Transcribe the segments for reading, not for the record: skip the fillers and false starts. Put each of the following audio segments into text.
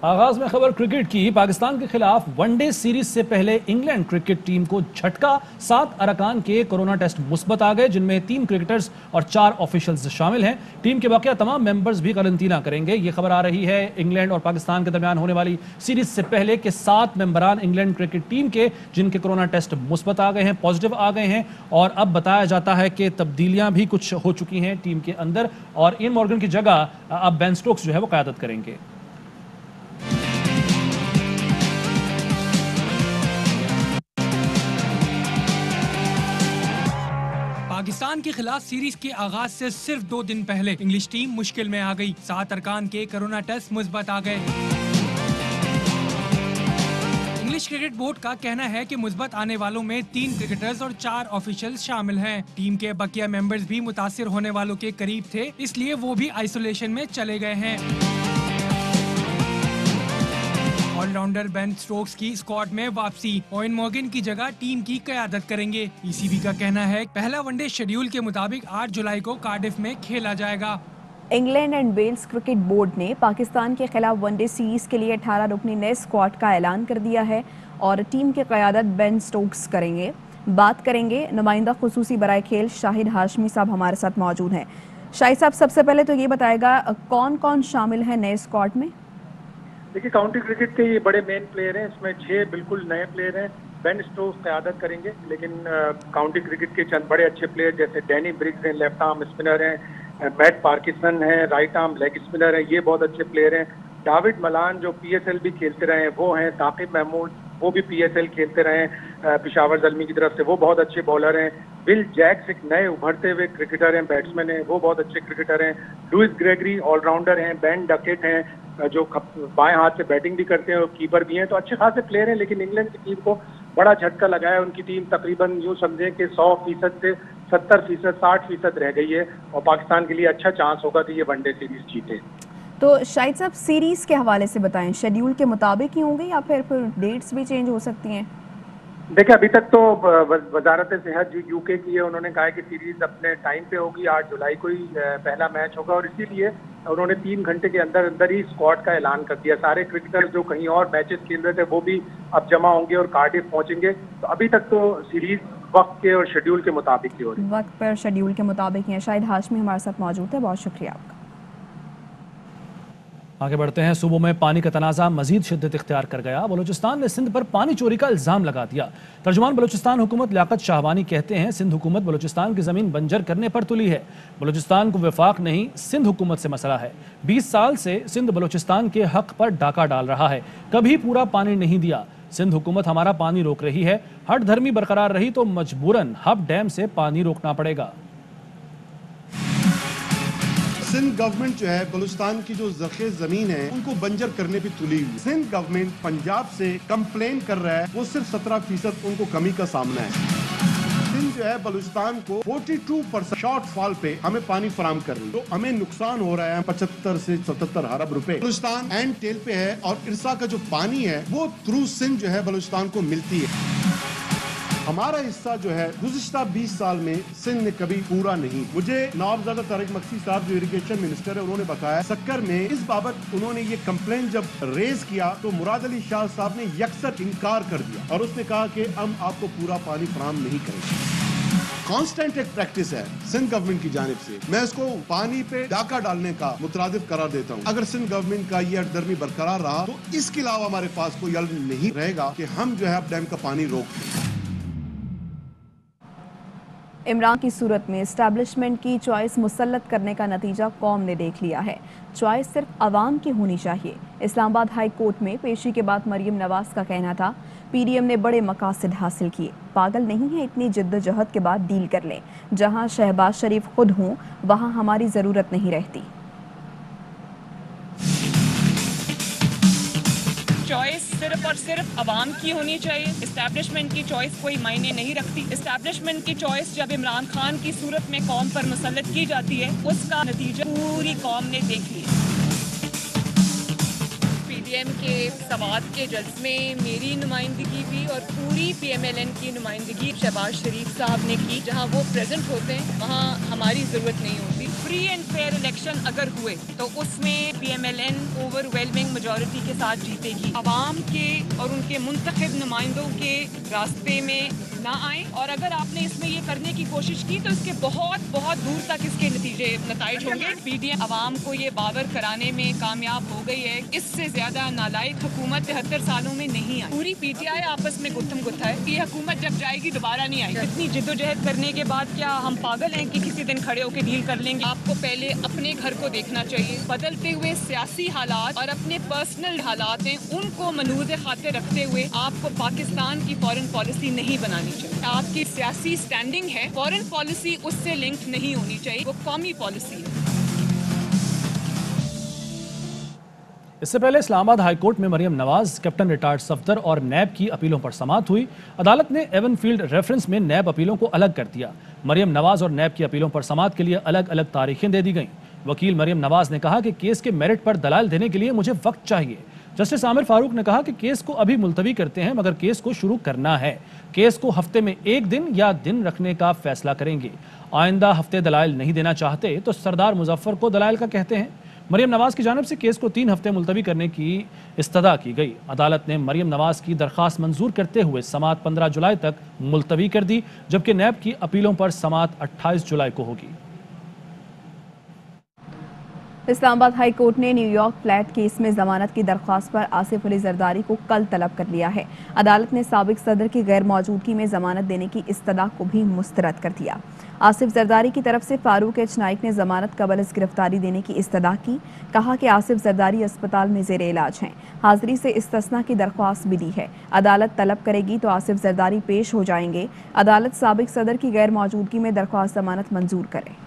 आगाज में खबर क्रिकेट की। पाकिस्तान के खिलाफ वनडे सीरीज से पहले इंग्लैंड क्रिकेट टीम को झटका। 7 अरकान के कोरोना टेस्ट मुस्बत आ गए, जिनमें 3 क्रिकेटर्स और 4 ऑफिशियल्स शामिल हैं। टीम के बाकी तमाम मेंबर्स भी क्वारंटीना करेंगे। ये खबर आ रही है इंग्लैंड और पाकिस्तान के दरमियान होने वाली सीरीज से पहले के 7 मेंबरान इंग्लैंड क्रिकेट टीम के, जिनके कोरोना टेस्ट मुस्बत आ गए हैं, पॉजिटिव आ गए हैं। और अब बताया जाता है कि तब्दीलियां भी कुछ हो चुकी हैं टीम के अंदर, और इयन मॉर्गन की जगह अब बेन स्टोक्स जो है वो क़यादत करेंगे। पाकिस्तान के खिलाफ सीरीज के आगाज से सिर्फ 2 दिन पहले इंग्लिश टीम मुश्किल में आ गई। 7 अरकान के कोरोना टेस्ट मुस्बत आ गए। इंग्लिश क्रिकेट बोर्ड का कहना है कि मुस्बत आने वालों में 3 क्रिकेटर्स और 4 ऑफिशियल्स शामिल हैं। टीम के बकिया मेंबर्स भी मुतासिर होने वालों के करीब थे, इसलिए वो भी आइसोलेशन में चले गए हैं। ऑलराउंडर बेन स्टोक्स की स्क्वाड में वापसी, इयन मॉर्गन की जगह टीम की क़यादत करेंगे। पीसीबी का कहना है पहला वनडे शेड्यूल के मुताबिक 8 जुलाई को कार्डिफ में खेला जाएगा। England and Wales cricket board ने पाकिस्तान के खिलाफ वनडे सीरीज के लिए 18 रुकनी नए स्क्वाड का ऐलान कर दिया है और टीम की क़यादत बेन स्टोक्स करेंगे। बात करेंगे नुमाइंदा खुसूसी बराए खेल शाहिद हाशमी साहब हमारे साथ मौजूद हैं। शाहिद साहब, सबसे पहले तो ये बताएगा कौन कौन शामिल है नए स्क्वाड में? देखिए, काउंटी क्रिकेट के ये बड़े मेन प्लेयर हैं। इसमें 6 बिल्कुल नए प्लेयर हैं। बेन स्टोक्स क़यादत करेंगे, लेकिन काउंटी क्रिकेट के चंद बड़े अच्छे प्लेयर जैसे डैनी ब्रिग्स हैं, लेफ्ट आर्म स्पिनर हैं, मैट पार्किंसन है, राइट आर्म लेग स्पिनर है, ये बहुत अच्छे प्लेयर हैं। डेविड मलान जो पीएसएल भी खेलते रहे हैं वो हैं। ताकिब महमूद वो भी पीएसएल खेलते रहे हैं पेशावर ज़ल्मी की तरफ से, वो बहुत अच्छे बॉलर हैं। बिल जैक्स एक नए उभरते हुए क्रिकेटर हैं, बैट्समैन हैं, वो बहुत अच्छे क्रिकेटर हैं। लुइस ग्रेगरी ऑलराउंडर हैं। बेन डकेट हैं जो बाएं हाथ से बैटिंग भी करते हैं और कीपर भी हैं। तो अच्छे खासे प्लेयर हैं, लेकिन इंग्लैंड की टीम को बड़ा झटका लगा है। उनकी टीम तकरीबन यूँ समझें कि 100% से 70%, 60% रह गई है और पाकिस्तान के लिए अच्छा चांस होगा कि ये वनडे सीरीज जीते। तो शाहिद साहब, सीरीज के हवाले से बताएं, शेड्यूल के मुताबिक ही होंगे या फिर डेट्स भी चेंज हो सकती हैं? देखिए, अभी तक तो वजारत सेहत जो यूके की है, उन्होंने कहा है कि सीरीज अपने टाइम पे होगी। 8 जुलाई को ही पहला मैच होगा और इसीलिए उन्होंने 3 घंटे के अंदर अंदर ही स्क्वाड का ऐलान कर दिया। सारे क्रिकेटर्स जो कहीं और मैचेस खेल रहे थे वो भी अब जमा होंगे और कार्डिफ पहुंचेंगे। तो अभी तक तो सीरीज वक्त के और शेड्यूल के मुताबिक ही हो रही है। वक्त पर शेड्यूल के मुताबिक है। शाहिद हाशमी हमारे साथ मौजूद है, बहुत शुक्रिया आपका। आगे बढ़ते हैं। सूबों में पानी का तनाज़ा मजीद शिद्दत इख्तियार कर गया। बलूचिस्तान ने सिंध पर पानी चोरी का इल्ज़ाम लगा दिया। तर्जुमान बलूचिस्तान हुकूमत लियाकत शाहवानी कहते हैं सिंध हुकूमत बलूचिस्तान की ज़मीन बंजर करने पर तुली है। बलूचिस्तान को वफाक नहीं, सिंध हुकूमत से मसला है। 20 साल से सिंध बलूचिस्तान के हक पर डाका डाल रहा है, कभी पूरा पानी नहीं दिया। सिंध हुकूमत हमारा पानी रोक रही है। हट धर्मी बरकरार रही तो मजबूरन हब डैम से पानी रोकना पड़ेगा। सिंध गवर्नमेंट जो है बलूचिस्तान की जो ज़ख़ीर ज़मीन है उनको बंजर करने पे तुली हुई। सिंध गवर्नमेंट पंजाब से कंप्लेन कर रहा है, वो सिर्फ 17% उनको कमी का सामना है। सिंध जो है बलूचिस्तान को 42% शॉर्टफॉल पे हमें पानी फराम कर रही है, तो हमें नुकसान हो रहा है 75 से 77 अरब रुपए। बलूचिस्तान एंड टेल पे है और इरसा का जो पानी है वो थ्रू सिंध जो है बलूचिस्तान को मिलती है। हमारा हिस्सा जो है गुज़िश्ता 20 साल में सिंध ने कभी पूरा नहीं। मुझे नवाबजादा तारिक मक्सी साहब जो इरिगेशन मिनिस्टर है उन्होंने बताया सक्कर में इस बाबत उन्होंने ये कंप्लेन जब रेज किया तो मुराद अली शाह साहब ने यकसर इनकार कर दिया और उसने कहा कि हम आपको पूरा पानी फराहम नहीं करेंगे। कांस्टेंट एक प्रैक्टिस है सिंध गवर्नमेंट की जानिब से। मैं इसको पानी पे डाका डालने का मुतरादिफ करार देता हूँ। अगर सिंध गवर्नमेंट का ये हटदर्मी बरकरार रहा तो इसके अलावा हमारे पास कोई हल नहीं रहेगा कि हम जो है अब डैम का पानी रोक दें। इमरान की सूरत में इस्टेब्लिशमेंट की चॉइस मुसल्लत करने का नतीजा कौम ने देख लिया है। चॉइस सिर्फ अवाम की होनी चाहिए। इस्लामाबाद हाई कोर्ट में पेशी के बाद मरियम नवाज का कहना था पीडीएम ने बड़े मकासद हासिल किए, पागल नहीं है, इतनी जिद्दोजहद के बाद डील कर लें। जहां शहबाज शरीफ खुद हों वहां हमारी ज़रूरत नहीं रहती। चॉइस सिर्फ और सिर्फ अवाम की होनी चाहिए। इस्टेब्लिशमेंट की चॉइस कोई मायने नहीं रखती। इस्टेब्लिशमेंट की चॉइस जब इमरान खान की सूरत में कौम पर मुसल्लत की जाती है उसका नतीजा पूरी कौम ने देख लिया। पीडीएम के सवात के जल्स में मेरी नुमाइंदगी भी और पूरी पीएमएलएन की नुमाइंदगी शहबाज शरीफ साहब ने की। जहां वो प्रेजेंट होते हैं वहां हमारी ज़रूरत नहीं होती। फ्री एंड फेयर इलेक्शन अगर हुए तो उसमें PMLN ओवरवेलमिंग मेजॉरिटी के साथ जीतेगी। अवाम के और उनके मुंतखब नुमाइंदों के रास्ते में ना आए, और अगर आपने इसमें ये करने की कोशिश की तो इसके बहुत बहुत दूर तक इसके नतीजे होंगे। PDM अवाम को ये बावर कराने में कामयाब हो गई है। इससे ज्यादा नालायक हुकूमत 73 सालों में नहीं आई। पूरी PTI आपस में गुत्थम गुत्था है। ये हुकूमत जब जाएगी दोबारा नहीं आएगी। इतनी जिद्दोजहद करने के बाद क्या हम पागल हैं कि किसी दिन खड़े होकर डील कर लेंगे? आपको पहले अपने घर को देखना चाहिए। बदलते हुए सियासी हालात और अपने पर्सनल हालात हैं, उनको मनूज़े खातिर रखते हुए आपको पाकिस्तान की फॉरेन पॉलिसी नहीं बनानी चाहिए। आपकी सियासी स्टैंडिंग है, फॉरेन पॉलिसी उससे लिंक नहीं होनी चाहिए, वो कौमी पॉलिसी है। इससे पहले इस्लामाबाद हाईकोर्ट में मरियम नवाज, कैप्टन रिटायर्ड सफदर और नैब की अपीलों पर समाअत हुई। अदालत ने एवनफील्ड रेफरेंस में नैब अपीलों को अलग कर दिया। मरियम नवाज और नैब की अपीलों पर समाअत के लिए अलग अलग तारीखें दे दी गईं। वकील मरियम नवाज ने कहा कि केस के मेरिट पर दलाल देने के लिए मुझे वक्त चाहिए। जस्टिस आमिर फारूक ने कहा कि केस को अभी मुलतवी करते हैं, मगर केस को शुरू करना है। केस को हफ्ते में 1 दिन या दिन रखने का फैसला करेंगे। आइंदा हफ्ते दलाइल नहीं देना चाहते तो सरदार मुजफ्फर को दलाइल का कहते हैं। मरियम नवाज की जानिब से केस को 3 हफ्ते मुलतवी करने की इस्तदा की गई। अदालत ने मरियम नवाज की दरख्वास्त मंजूर करते हुए समाअत 15 जुलाई तक मुलतवी कर दी, जबकि नैब की अपीलों पर समाअत 28 जुलाई को होगी। इस्लामाबाद हाई कोर्ट ने न्यूयॉर्क फ्लैट केस में जमानत की दरख्वास्त पर आसिफ अली जरदारी को कल तलब कर लिया है। अदालत ने साबिक सदर की गैर मौजूदगी में जमानत देने की इस्तदा को भी मुस्तरद कर दिया। आसिफ जरदारी की तरफ से फारूक एच नाइक ने जमानत कबल गिरफ्तारी देने की इस्तदा की। कहा कि आसिफ जरदारी अस्पताल में जेर इलाज हैं। हाजिरी से इस्तिस्ना की दरख्वास्त भी दी है। अदालत तलब करेगी तो आसिफ जरदारी पेश हो जाएंगे। अदालत साबिक सदर की गैर मौजूदगी में दरख्वास्त जमानत मंजूर करे।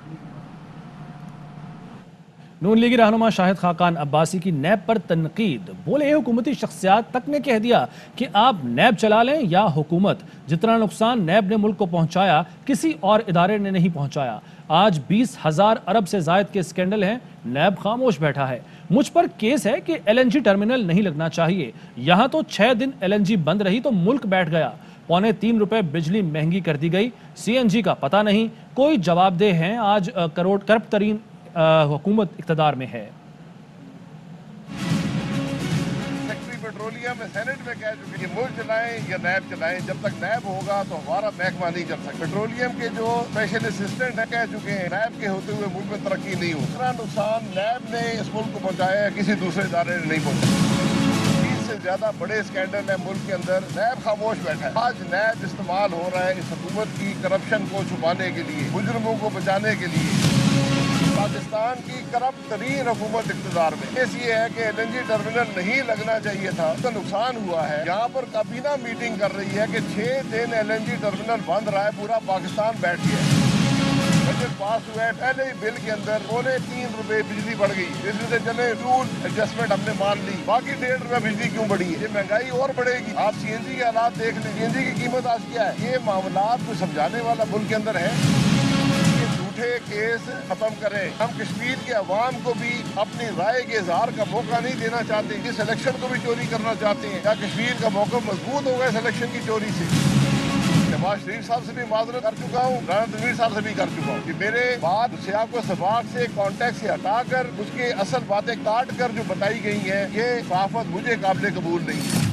नून लीगी रहनुमा शाहिद खाकान अब्बासी की नैब पर तनकीद। बोले हुकूमती शख्सियात तक ने कह दिया कि आप नैब चला लें या हुकूमत। जितना नुकसान नैब ने मुल्क को पहुंचाया किसी और इदारे ने नहीं पहुंचाया। आज 20,000 अरब से जायद के स्कैंडल हैं, नैब खामोश बैठा है। मुझ पर केस है कि LNG टर्मिनल नहीं लगना चाहिए। यहाँ तो 6 दिन LNG बंद रही तो मुल्क बैठ गया। 3.25 रुपए बिजली महंगी कर दी गई। CNG का पता नहीं, कोई जवाबदेह हैं। आज करप्ट तरीन हुकूमत इक़्तिदार में है। सेक्रेटरी पेट्रोलियम में सेनेट में कह चुके हैं मुल्क चलाएं या नैब चलाएं, जब तक नैब होगा तो हमारा महकमा नहीं चल सकता। पेट्रोलियम के जो स्पेशल असिस्टेंट है कह चुके हैं नैब के होते हुए मुल्क में तरक्की नहीं हो। इतना नुकसान नैब ने इस मुल्क को पहुंचाया है, किसी दूसरे इदारे ने नहीं पहुंचाया। 20 से ज्यादा बड़े स्कैंडल है मुल्क के अंदर, नैब खामोश बैठा है। आज नैब इस्तेमाल हो रहा है इस हुकूमत की करप्शन को छुपाने के लिए, मुजरिमों को बचाने के लिए। पाकिस्तान की करप्ट तरीन हुकूमत इक़्तिदार में केस ये है कि LNG टर्मिनल नहीं लगना चाहिए था, तो नुकसान हुआ है। यहाँ पर काबीना मीटिंग कर रही है कि 6 दिन LNG टर्मिनल बंद रहा है, पूरा पाकिस्तान बैठ गया। बजट पास हुआ है, पहले ही बिल के अंदर 3.25 रुपए बिजली बढ़ गई। इसमें से चले रूल एडजस्टमेंट हमने मान ली, बाकी 1.5 रुपए बिजली क्यों बढ़ी है? ये महंगाई और बढ़ेगी। आप CNG के हालात देख लें, CNG की कीमत आज क्या है? ये मामला को समझाने वाला मुल्क के अंदर है। केस खत्म करें। हम कश्मीर के अवाम को भी अपनी राय के इजहार का मौका नहीं देना चाहते। इस इलेक्शन को भी चोरी करना चाहते हैं। क्या कश्मीर का मौका मजबूत होगा इस इलेक्शन की चोरी से? नवाज शरीफ साहब से भी माजरत कर चुका हूँ, राना तनवीर साहब से भी कर चुका हूँ कि मेरे बात सियाक व सबाक से कॉन्टेक्ट से हटाकर उसके असल बातें काट कर जो बताई गई है, ये सहाफत मुझे काबिल कबूल नहीं है।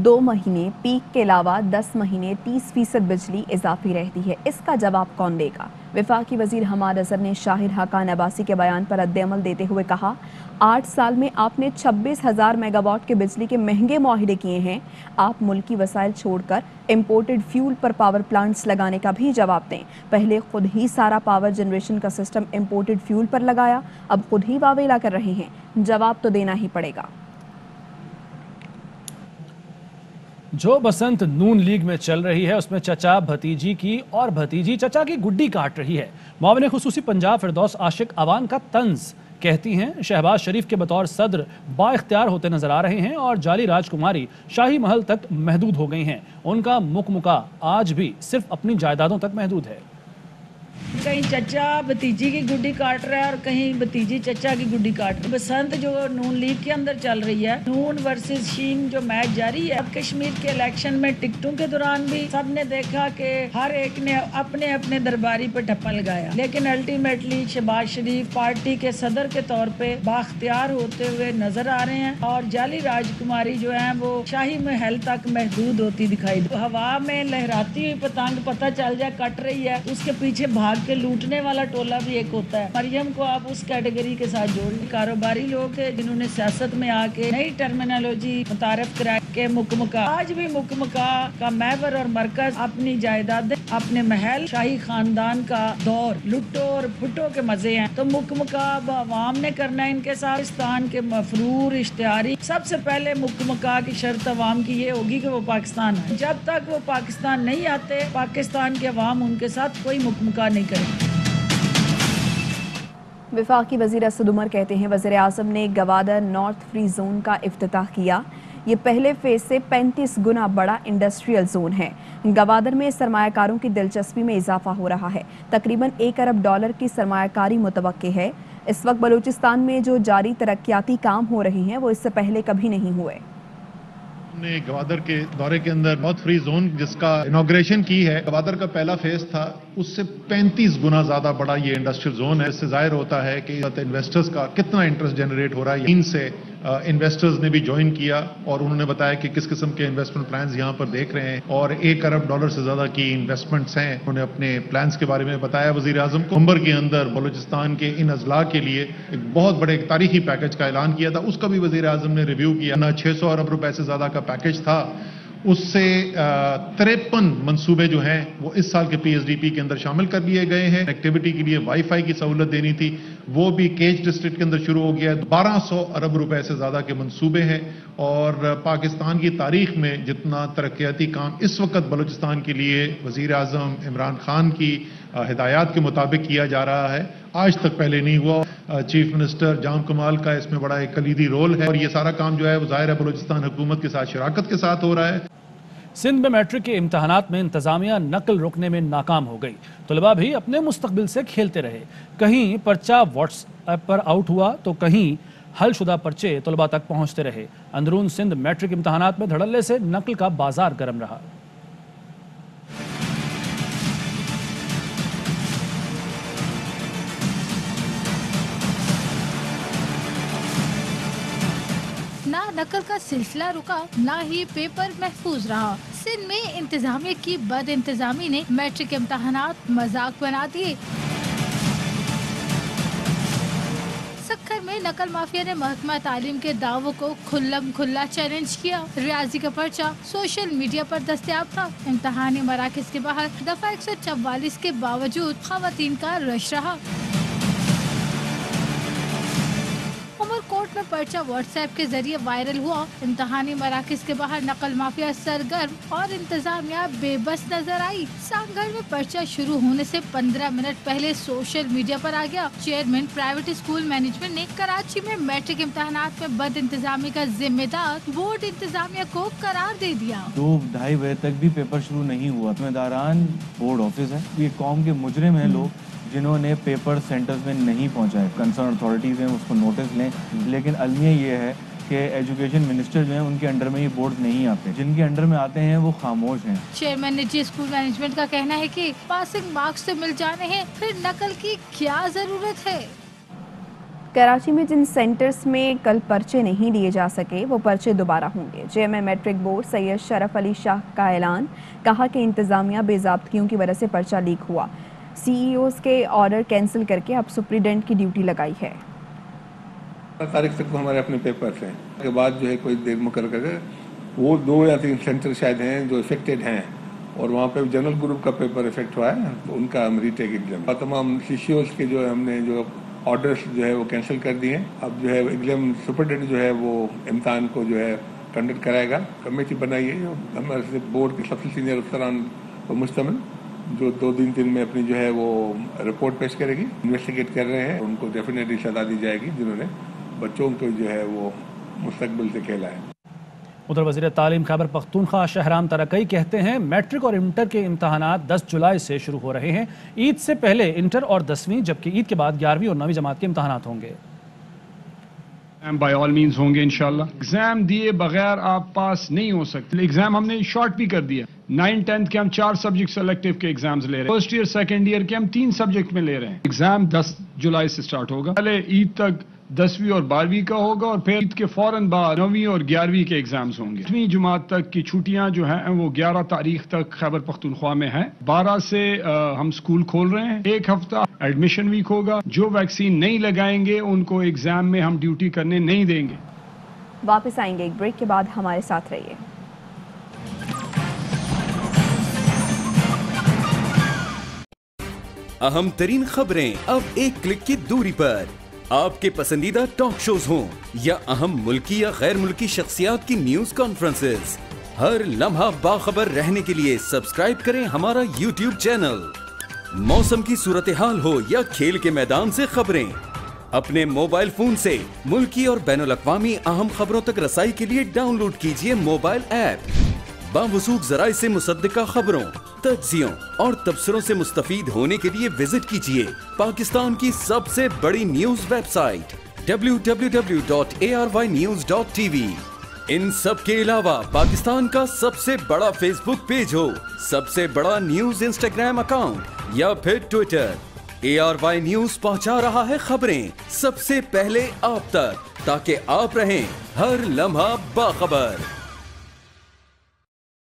2 महीने पीक के अलावा 10 महीने 30% बिजली इजाफी रहती है। इसका जवाब कौन देगा? वफाकी वजीर हमाद अजहर ने शाहिद खाकान अब्बासी के बयान पर रद्द-ए-अमल देते हुए कहा, 8 साल में आपने 26,000 मेगावाट के बिजली के महंगे मुआहिदे किए हैं। आप मुल्की वसाइल छोड़कर इम्पोर्टेड फ्यूल पर पावर प्लांट्स लगाने का भी जवाब दें। पहले खुद ही सारा पावर जनरेशन का सिस्टम इम्पोर्टेड फ्यूल पर लगाया, अब खुद ही वावेला कर रहे हैं। जवाब तो देना ही पड़ेगा। जो बसंत नून लीग में चल रही है उसमें चचा भतीजी की और भतीजी चचा की गुड्डी काट रही है। मुआविन खुसूसी पंजाब फिरदौस आशिक अवान का तंज कहती हैं शहबाज शरीफ के बतौर सदर बाइख्तियार होते नजर आ रहे हैं और जाली राजकुमारी शाही महल तक महदूद हो गई हैं। उनका मुकमुका आज भी सिर्फ अपनी जायदादों तक महदूद है। कहीं चचा भतीजी की गुड्डी काट रहा है और कहीं भतीजी चचा की गुड्डी काट रही है। बसंत जो नून लीग के अंदर चल रही है, नून वर्सेस शीन जो मैच जारी है। अब कश्मीर के इलेक्शन में टिकटों के दौरान भी सबने देखा कि हर एक ने अपने अपने दरबारी पे ठप्पा लगाया, लेकिन अल्टीमेटली शहबाज शरीफ पार्टी के सदर के तौर पे बाख्तियार होते हुए नजर आ रहे हैं और जाली राजकुमारी जो है वो शाही महल तक महदूद होती दिखाई दे। हवा में लहराती हुई पतंग पता चल जाए कट रही है, उसके पीछे भाग के लूटने वाला टोला भी एक होता है। मरियम को आप उस कैटेगरी के साथ जोड़, कारोबारी लोग थे जिन्होंने सियासत में आके नई टर्मिनोलॉजी मुतारिफ कराई के मुकमका। आज भी मुकमका का महवर और मरकज अपनी जायदादें, अपने महल, शाही खानदान का दौर, लुट्टो और फुटो के मजे हैं। तो मुकमका अवाम ने करना है इनके साथ। पाकिस्तान के मफरूर इश्तिहारी, सबसे पहले मुकमका की शर्त अवाम की ये होगी कि वो पाकिस्तान आए। जब तक वो पाकिस्तान नहीं आते, पाकिस्तान के अवाम उनके साथ कोई मुकमका नहीं करें। वफाकी वज़ीर असद उमर कहते हैं वज़ीर आज़म ने गवादर नॉर्थ फ्री जोन का इफ्तिताह किया। ये पहले फेज से 35 गुना बड़ा इंडस्ट्रियल जोन है। गवादर में सरमायाकारों की दिलचस्पी में इजाफा हो रहा है। तकरीबन $1 अरब की सरमायाकारी मुतवक्के है। इस वक्त बलूचिस्तान में जो जारी तरक्याती काम हो रहे हैं वो इससे पहले कभी नहीं हुए। हमने गवादर के दौरे के अंदर नॉर्थ फ्री जोन जिसका इनॉग्रेशन की है, गवादर का पहला फेज था, उससे 35 गुना ज्यादा बड़ा ये इंडस्ट्रियल जोन है। इससे जाहिर होता है कि इन्वेस्टर्स का कितना इंटरेस्ट जनरेट हो रहा है। इनसे इन्वेस्टर्स ने भी ज्वाइन किया और उन्होंने बताया कि किस किस्म के इन्वेस्टमेंट प्लान्स यहाँ पर देख रहे हैं और $1 अरब से ज्यादा की इन्वेस्टमेंट्स हैं। उन्होंने अपने प्लान्स के बारे में बताया वजीर आजम को। नवंबर के अंदर बलूचिस्तान के इन अजला के लिए एक बहुत बड़े तारीखी पैकेज का ऐलान किया था, उसका भी वजीर आजम ने रिव्यू किया। 600 अरब रुपए से ज्यादा का पैकेज था, उससे 53 मंसूबे जो हैं वो इस साल के PSDP के अंदर शामिल कर लिए गए हैं। एक्टिविटी के लिए वाईफाई की सहूलत देनी थी, वो भी केज डिस्ट्रिक्ट के अंदर शुरू हो गया। 1200 अरब रुपए से ज्यादा के मंसूबे हैं और पाकिस्तान की तारीख में जितना तरक्याती काम इस वक्त बलूचिस्तान के लिए वजीर आजम इमरान खान की हिदायत के मुताबिक किया जा रहा है, आज तक पहले नहीं हुआ। चीफ मिनिस्टर जाम कमाल का इसमें बड़ा एक कलीदी रोल है और ये सारा काम जो है वो ज़ाहिर है बलूचिस्तान हुकूमत के साथ शराकत के साथ हो रहा है। सिंध में मैट्रिक के इम्तहानात में इंतजामिया नकल रोकने में नाकाम हो गई। तलबा भी अपने मुस्तकबिल से खेलते रहे। कहीं पर्चा व्हाट्सएप पर आउट हुआ तो कहीं हलशुदा पर्चे तलबा तक पहुंचते रहे। अंदरून सिंध मैट्रिक इम्तहानात में धड़ल्ले से नकल का बाजार गर्म रहा। ना नकल का सिलसिला रुका, ना ही पेपर महफूज रहा। सिंध में इंतजामिया की बद इंतजामी ने मैट्रिक इम्तहानात मजाक बना दिए। सक्खर में नकल माफिया ने महकमा तालीम के दावों को खुल्लम खुल्ला चैलेंज किया। रियाजी का पर्चा सोशल मीडिया पर दस्तयाब था। इम्तहानी मराकज के बाहर दफा 144 के बावजूद खवातीन का रश रहा। कोर्ट में पर्चा व्हाट्सएप के जरिए वायरल हुआ। इम्तहानी मराकज के बाहर नकल माफिया सरगर्म और इंतजामिया बेबस नजर आई। सांगढ़ में पर्चा शुरू होने से 15 मिनट पहले सोशल मीडिया पर आ गया। चेयरमैन प्राइवेट स्कूल मैनेजमेंट ने कराची में मैट्रिक इम्तहानात में बद इंतजामी का जिम्मेदार बोर्ड इंतजामिया को करार दे दिया। 2-2:30 बजे तक भी पेपर शुरू नहीं हुआ। जिम्मेदारान बोर्ड ऑफिस है, ये कौम के मुजरिम है लोग जिन्होंने पेपर सेंटर्स में नहीं पहुंचाए। कंसर्न अथॉरिटीज़ हैं उसको नोटिस लें, लेकिन अलमिया ये है कि एजुकेशन मिनिस्टर जो हैं उनके अंडर में ये बोर्ड नहीं आते। जिनके अंडर में आते हैं वो खामोश हैं। चेयरमैन निजी स्कूल मैनेजमेंट का कहना है कि पासिंग मार्क्स तो मिल जाने हैं, फिर नकल की क्या जरूरत है। कराची में जिन सेंटर्स में कल पर्चे नहीं लिए जा सके वो पर्चे दोबारा होंगे। Chairman matric board Syed Sharaf Ali Shah का ऐलान, कहा कि इंतजामिया बेज़ाब्तगियों की वजह से पर्चा लीक हुआ। CEOs के ऑर्डर कैंसिल करके अब सुप्रीडेंट की ड्यूटी लगाई है। तारीख तक तो हमारे अपने पेपर्स हैं, उसके बाद जो है कोई देर मुकर करके वो 2 या 3 सेंटर शायद हैं जो इफेक्टेड हैं और वहाँ पे जनरल ग्रुप का पेपर इफेक्ट हुआ है तो उनका हम रीटेक एग्जाम तमाम CEOs के जो हमने जो ऑर्डर्स जो है वो कैंसिल कर दिए हैं। अब जो है एग्जाम सुपरडेंट जो है वो इम्तहान को जो है कंडक्ट कराएगा। कमेटी बनाई है हमारे बोर्ड के सबसे सीनियर अफसरान को मुश्तमिल, जो 2-3 दिन में अपनी जो है वो रिपोर्ट पेश करेगी। इन्वेस्टिगेट कर रहे हैं, उनको डेफिनेटली सजा दी जाएगी जिन्होंने बच्चों को जो है वो मुस्तकबिल से खेला है। उधर वज़ीर तालीम खैबर पख्तूनख्वा शहराम तरकई कहते हैं मैट्रिक और इंटर के इम्तहानात 10 जुलाई से शुरू हो रहे हैं। ईद से पहले इंटर और 10वीं, जबकि ईद के बाद 11वीं और 9वीं जमात के इम्तहानात होंगे। बाय ऑल मीन्स होंगे इंशाल्लाह। एग्जाम दिए बगैर आप पास नहीं हो सकते। एग्जाम हमने शॉर्ट भी कर दिया। 9-10 के हम 4 सब्जेक्ट सेलेक्टिव के एग्जाम्स ले रहे हैं। फर्स्ट ईयर सेकंड ईयर के हम 3 सब्जेक्ट में ले रहे हैं। एग्जाम 10 जुलाई से स्टार्ट होगा। पहले ईद तक 10वीं और 12वीं का होगा और फिर ईद के फौरन बाद 9वीं और 11वीं के एग्जाम्स होंगे। 10वीं जमात तक की छुट्टियां जो हैं वो 11 तारीख तक खैबर पख्तूनख्वा में है। 12 से हम स्कूल खोल रहे हैं। 1 हफ्ता एडमिशन वीक होगा। जो वैक्सीन नहीं लगाएंगे उनको एग्जाम में हम ड्यूटी करने नहीं देंगे। वापस आएंगे एक ब्रेक के बाद, हमारे साथ रहिए। अहम तरीन खबरें अब एक क्लिक की दूरी पर। आपके पसंदीदा टॉक शोज हों या अहम मुल्की या गैर मुल्की शख्सियात की न्यूज कॉन्फ्रेंसेस, हर लम्हा बाखबर रहने के लिए सब्सक्राइब करें हमारा YouTube चैनल। मौसम की सूरत हाल हो या खेल के मैदान से खबरें, अपने मोबाइल फोन से मुल्की और बैनुल अक़वामी अहम खबरों तक रसाई के लिए डाउनलोड कीजिए मोबाइल ऐप। बावसूख ज़राए से मुसद्दिका खबरों, तज्ज़ियों और तबसरों से मुस्तफ़ीद होने के लिए विजिट कीजिए पाकिस्तान की सबसे बड़ी न्यूज वेबसाइट www.arYnews.tv। इन सब के अलावा पाकिस्तान का सबसे बड़ा फेसबुक पेज हो, सबसे बड़ा न्यूज इंस्टाग्राम अकाउंट या फिर ट्विटर, ARY न्यूज पहुंचा रहा है खबरें सबसे पहले आप तक, ताकि आप रहें हर लम्हा बाखबर।